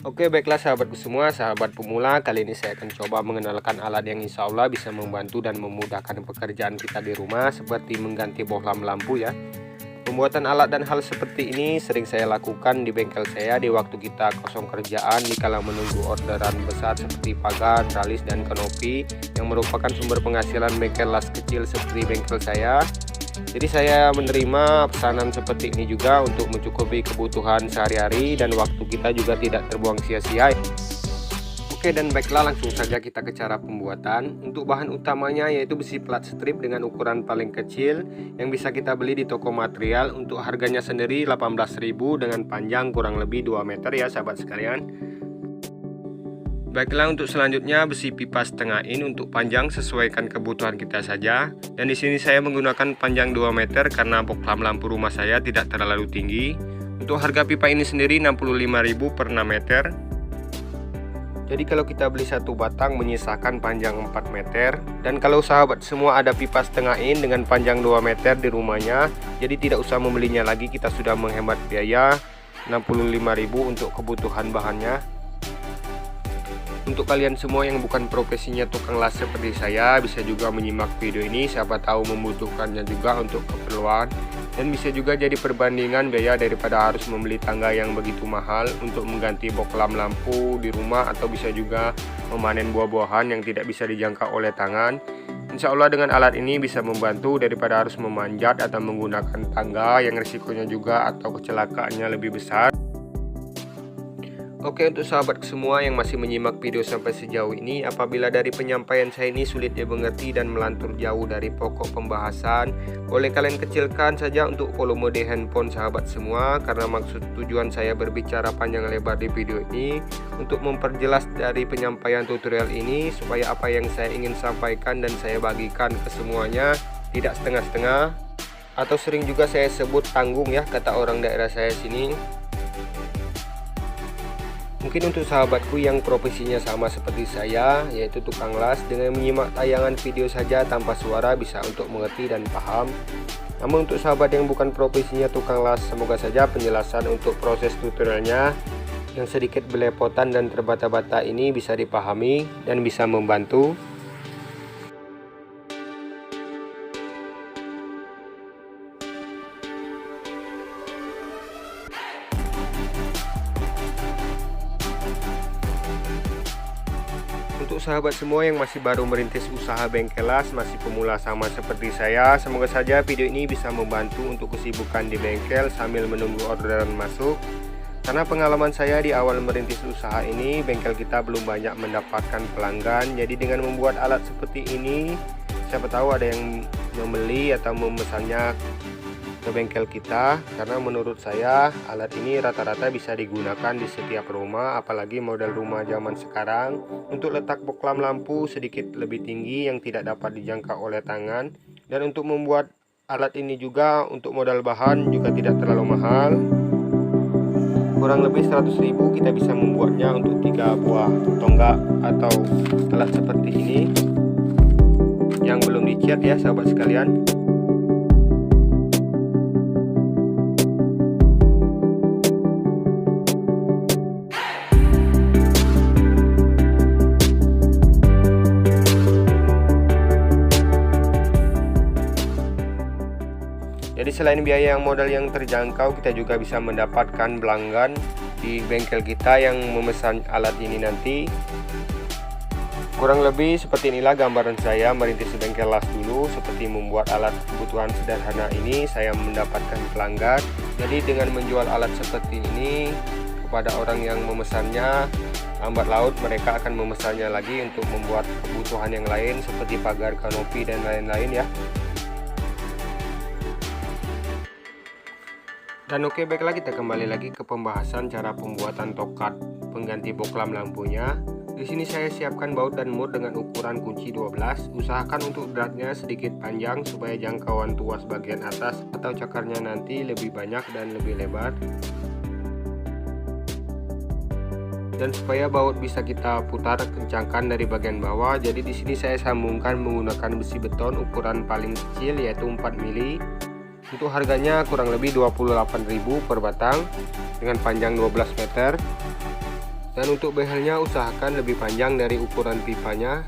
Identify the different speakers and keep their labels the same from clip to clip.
Speaker 1: Oke, baiklah sahabatku semua, sahabat pemula, kali ini saya akan coba mengenalkan alat yang insya Allah bisa membantu dan memudahkan pekerjaan kita di rumah, seperti mengganti bohlam lampu ya. Pembuatan alat dan hal seperti ini sering saya lakukan di bengkel saya di waktu kita kosong kerjaan, dikala menunggu orderan besar seperti pagar, tralis, dan kanopi yang merupakan sumber penghasilan bengkel las kecil seperti bengkel saya. Jadi saya menerima pesanan seperti ini juga untuk mencukupi kebutuhan sehari-hari dan waktu kita juga tidak terbuang sia-sia. Oke, dan baiklah langsung saja kita ke cara pembuatan. Untuk bahan utamanya yaitu besi plat strip dengan ukuran paling kecil yang bisa kita beli di toko material. Untuk harganya sendiri 18.000 dengan panjang kurang lebih 2 meter ya sahabat sekalian. Baiklah, untuk selanjutnya besi pipa setengah in untuk panjang sesuaikan kebutuhan kita saja. Dan di sini saya menggunakan panjang 2 meter karena bohlam lampu rumah saya tidak terlalu tinggi. Untuk harga pipa ini sendiri 65.000 per 6 meter. Jadi kalau kita beli satu batang menyisakan panjang 4 meter. Dan kalau sahabat semua ada pipa setengah in dengan panjang 2 meter di rumahnya, jadi tidak usah membelinya lagi, kita sudah menghemat biaya 65.000 untuk kebutuhan bahannya. Untuk kalian semua yang bukan profesinya tukang las seperti saya, bisa juga menyimak video ini, siapa tahu membutuhkannya juga untuk keperluan. Dan bisa juga jadi perbandingan biaya daripada harus membeli tangga yang begitu mahal untuk mengganti bohlam lampu di rumah, atau bisa juga memanen buah-buahan yang tidak bisa dijangkau oleh tangan. Insya Allah dengan alat ini bisa membantu daripada harus memanjat atau menggunakan tangga yang risikonya juga atau kecelakaannya lebih besar. Oke, untuk sahabat semua yang masih menyimak video sampai sejauh ini, apabila dari penyampaian saya ini sulit dimengerti dan melantur jauh dari pokok pembahasan, boleh kalian kecilkan saja untuk volume di handphone sahabat semua, karena maksud tujuan saya berbicara panjang lebar di video ini untuk memperjelas dari penyampaian tutorial ini, supaya apa yang saya ingin sampaikan dan saya bagikan ke semuanya tidak setengah-setengah, atau sering juga saya sebut tanggung ya, kata orang daerah saya sini. Mungkin untuk sahabatku yang profesinya sama seperti saya, yaitu tukang las, dengan menyimak tayangan video saja tanpa suara bisa untuk mengerti dan paham. Namun untuk sahabat yang bukan profesinya tukang las, semoga saja penjelasan untuk proses tutorialnya yang sedikit belepotan dan terbata-bata ini bisa dipahami dan bisa membantu. Untuk sahabat semua yang masih baru merintis usaha bengkel las, masih pemula sama seperti saya, semoga saja video ini bisa membantu untuk kesibukan di bengkel sambil menunggu orderan masuk. Karena pengalaman saya di awal merintis usaha ini, bengkel kita belum banyak mendapatkan pelanggan. Jadi dengan membuat alat seperti ini, siapa tahu ada yang membeli atau memesannya ke bengkel kita, karena menurut saya alat ini rata-rata bisa digunakan di setiap rumah, apalagi model rumah zaman sekarang. Untuk letak bohlam lampu sedikit lebih tinggi yang tidak dapat dijangkau oleh tangan, dan untuk membuat alat ini juga untuk modal bahan juga tidak terlalu mahal, kurang lebih 100.000 kita bisa membuatnya untuk 3 buah tonggak atau alat seperti ini yang belum dicat ya sahabat sekalian. Jadi selain biaya yang modal yang terjangkau, kita juga bisa mendapatkan pelanggan di bengkel kita yang memesan alat ini nanti. Kurang lebih seperti inilah gambaran saya merintis bengkel las dulu, seperti membuat alat kebutuhan sederhana ini saya mendapatkan pelanggan. Jadi dengan menjual alat seperti ini kepada orang yang memesannya, lambat laut mereka akan memesannya lagi untuk membuat kebutuhan yang lain seperti pagar, kanopi, dan lain-lain ya. Dan oke, baiklah kita kembali lagi ke pembahasan cara pembuatan tokat pengganti bohlam lampunya. Di sini saya siapkan baut dan mur dengan ukuran kunci 12. Usahakan untuk dratnya sedikit panjang supaya jangkauan tuas bagian atas atau cakarnya nanti lebih banyak dan lebih lebar. Dan supaya baut bisa kita putar kencangkan dari bagian bawah, jadi di sini saya sambungkan menggunakan besi beton ukuran paling kecil yaitu 4 mili. Untuk harganya kurang lebih 28.000 per batang dengan panjang 12 meter. Dan untuk behelnya usahakan lebih panjang dari ukuran pipanya.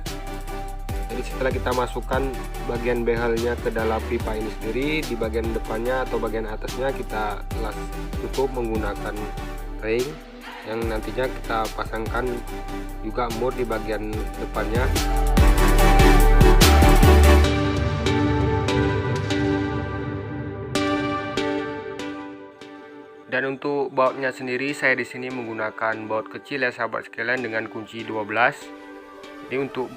Speaker 1: Jadi setelah kita masukkan bagian behelnya ke dalam pipa ini sendiri, di bagian depannya atau bagian atasnya kita las tutup menggunakan ring yang nantinya kita pasangkan juga mur di bagian depannya. Dan untuk bautnya sendiri saya di sini menggunakan baut kecil ya sahabat sekalian dengan kunci 12. Jadi untuk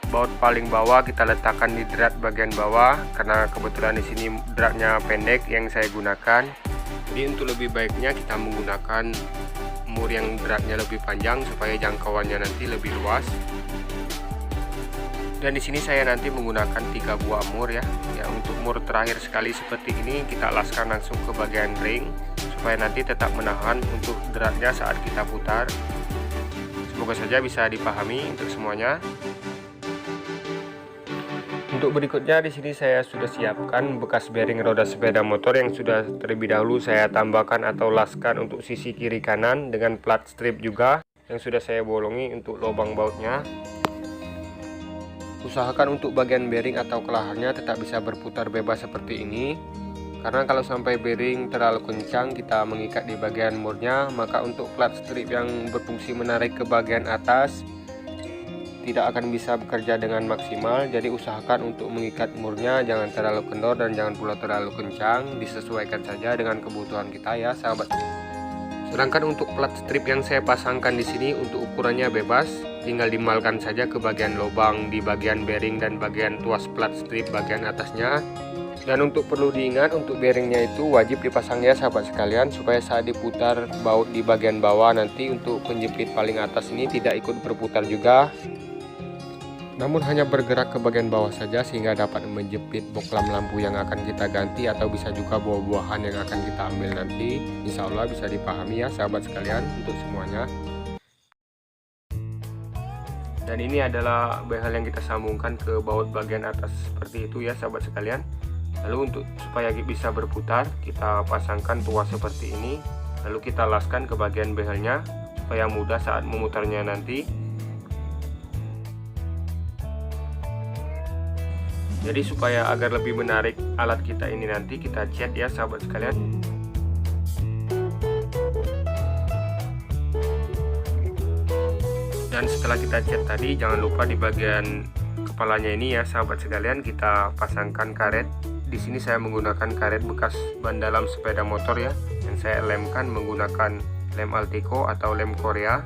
Speaker 1: baut paling bawah kita letakkan di drat bagian bawah karena kebetulan di sini dratnya pendek yang saya gunakan. Jadi untuk lebih baiknya kita menggunakan mur yang dratnya lebih panjang supaya jangkauannya nanti lebih luas. Dan di sini saya nanti menggunakan 3 buah mur ya. Untuk mur terakhir sekali seperti ini kita alaskan langsung ke bagian ring supaya nanti tetap menahan untuk dratnya saat kita putar. Semoga saja bisa dipahami untuk semuanya. Untuk berikutnya di sini saya sudah siapkan bekas bearing roda sepeda motor yang sudah terlebih dahulu saya tambahkan atau laskan untuk sisi kiri kanan dengan plat strip juga yang sudah saya bolongi untuk lubang bautnya. Usahakan untuk bagian bearing atau kelahannya tetap bisa berputar bebas seperti ini, karena kalau sampai bearing terlalu kencang kita mengikat di bagian murnya, maka untuk plat strip yang berfungsi menarik ke bagian atas tidak akan bisa bekerja dengan maksimal. Jadi usahakan untuk mengikat murnya jangan terlalu kendor dan jangan pula terlalu kencang, disesuaikan saja dengan kebutuhan kita ya sahabat. Sedangkan untuk plat strip yang saya pasangkan di sini untuk ukurannya bebas, tinggal dimalkan saja ke bagian lubang di bagian bearing dan bagian tuas plat strip bagian atasnya. Dan untuk perlu diingat untuk bearingnya itu wajib dipasang ya sahabat sekalian, supaya saat diputar baut di bagian bawah nanti untuk penjepit paling atas ini tidak ikut berputar juga, namun hanya bergerak ke bagian bawah saja sehingga dapat menjepit bohlam lampu yang akan kita ganti, atau bisa juga buah-buahan yang akan kita ambil nanti. Insya Allah bisa dipahami ya sahabat sekalian untuk semuanya. Dan ini adalah behel yang kita sambungkan ke baut bagian atas seperti itu ya sahabat sekalian. Lalu untuk supaya bisa berputar kita pasangkan tuas seperti ini, lalu kita laskan ke bagian behelnya supaya mudah saat memutarnya nanti. Jadi supaya agar lebih menarik alat kita ini nanti kita cat ya sahabat sekalian. Dan setelah kita cat tadi, jangan lupa di bagian kepalanya ini ya sahabat sekalian kita pasangkan karet. Di sini saya menggunakan karet bekas ban dalam sepeda motor ya, yang saya lemkan menggunakan lem Alteco atau lem Korea.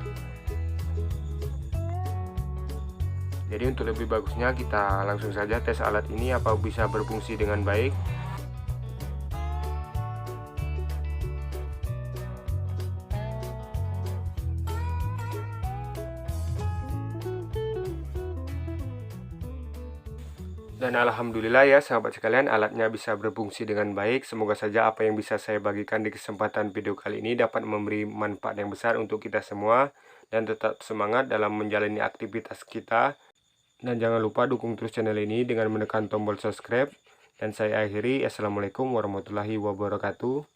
Speaker 1: Jadi untuk lebih bagusnya kita langsung saja tes alat ini apa bisa berfungsi dengan baik. Dan alhamdulillah ya sahabat sekalian, alatnya bisa berfungsi dengan baik. Semoga saja apa yang bisa saya bagikan di kesempatan video kali ini dapat memberi manfaat yang besar untuk kita semua, dan tetap semangat dalam menjalani aktivitas kita. Dan jangan lupa dukung terus channel ini dengan menekan tombol subscribe. Dan saya akhiri, assalamualaikum warahmatullahi wabarakatuh.